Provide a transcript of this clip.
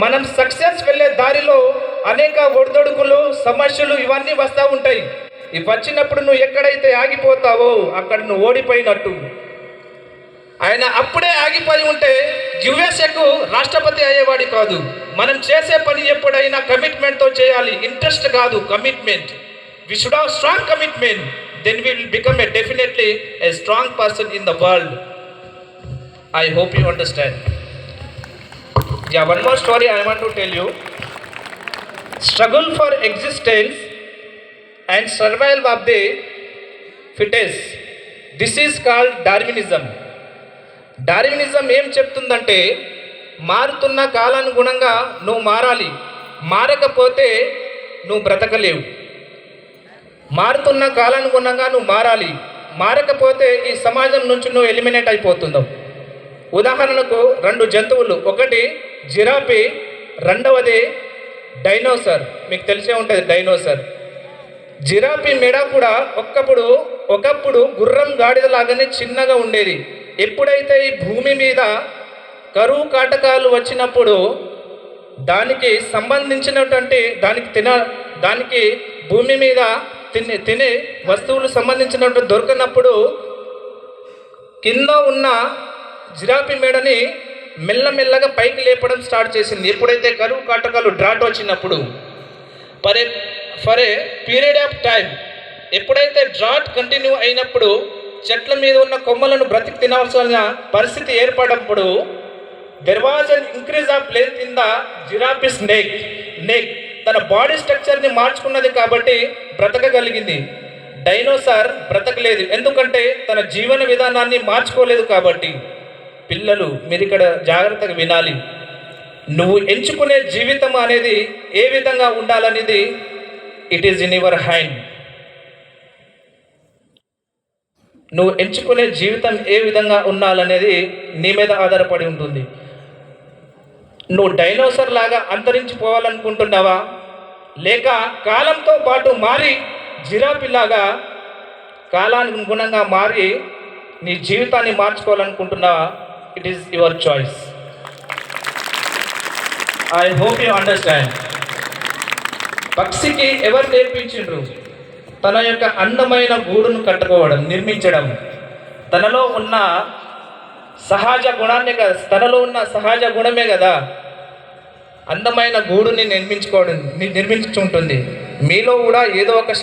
మనం సక్సెస్ వెళ్ళే దారిలో అనేక ఒడిదొడుకులు, సమస్యలు ఇవన్నీ వస్తూ ఉంటాయి. ఇవి వచ్చినప్పుడు నువ్వు ఎక్కడైతే ఆగిపోతావో అక్కడ నువ్వు ఓడిపోయినట్టు. ఆయన అప్పుడే ఆగిపోయి ఉంటే యుఎస్ఏకు రాష్ట్రపతి అయ్యేవాడి కాదు. మనం చేసే పని ఎప్పుడైనా కమిట్మెంట్తో చేయాలి, ఇంట్రెస్ట్ కాదు, commitment. We should have strong commitment, then we will become definitely a strong person in the world. I hope you understand. Yeah, one more story I want to tell you. Struggle for existence and survival of the fittest. This is called Darwinism. Darwinism ఏం చెప్తుందంటే, మారుతున్న కాలానుగుణంగా నువ్వు మారాలి, మారకపోతే నువ్వు బ్రతకలేవు. మారుతున్న కాలానుగుణంగా నువ్వు మారాలి, మారకపోతే ఈ సమాజం నుంచి నువ్వు ఎలిమినేట్ అయిపోతున్నావు. ఉదాహరణకు 2 జంతువులు, ఒకటి జిరాఫీ, రెండవది డైనోసర్. మీకు తెలిసే ఉంటుంది డైనోసర్. జిరాఫీ మెడ కూడా ఒకప్పుడు గుర్రం గాడిదలాగానే చిన్నగా ఉండేది. ఎప్పుడైతే ఈ భూమి మీద కరువు కాటకాలు వచ్చినప్పుడు దానికి సంబంధించినటువంటి దానికి భూమి మీద తినే వస్తువులు సంబంధించినటువంటి దొరకనప్పుడు కింద ఉన్న జిరాఫీ మెడని మెల్లమెల్లగా పైకి లేపడం స్టార్ట్ చేసింది. ఎప్పుడైతే కరువు కాటకాలు డ్రాట్ వచ్చినప్పుడు for a period of time, ఎప్పుడైతే డ్రాట్ కంటిన్యూ అయినప్పుడు చెట్ల మీద ఉన్న కొమ్మలను బ్రతికి తినవలసిన పరిస్థితి ఏర్పడినప్పుడు there was an increase of length in the giraffes neck. తన బాడీ స్ట్రక్చర్ని మార్చుకున్నది కాబట్టి బ్రతకగలిగింది. డైనోసార్ బ్రతకలేదు, ఎందుకంటే తన జీవన విధానాన్ని మార్చుకోలేదు కాబట్టి. పిల్లలు, మీరు ఇక్కడ జాగ్రత్తగా వినాలి. నువ్వు ఎంచుకునే జీవితం అనేది ఏ విధంగా ఉండాలనేది it is in your hand. నువ్వు ఎంచుకునే జీవితం ఏ విధంగా ఉండాలనేది నీ మీద ఆధారపడి ఉంటుంది. నువ్వు డైనోసర్ లాగా అంతరించిపోవాలనుకుంటున్నావా, లేక కాలంతో పాటు మారి జిరాఫీలాగా కాలానుగుణంగా మారి నీ జీవితాన్ని మార్చుకోవాలనుకుంటున్నావా? It is your choice. I hope you understand. పక్షికి ఎవరు నేర్పించిండ్రు? తన యొక్క అందమైన గూడును కట్టుకోవడం, నిర్మించడం. తనలో ఉన్న సహజ గుణమే కదా అందమైన గూడుని నిర్మించుకుంటుంది. మీలో కూడా ఏదో ఒక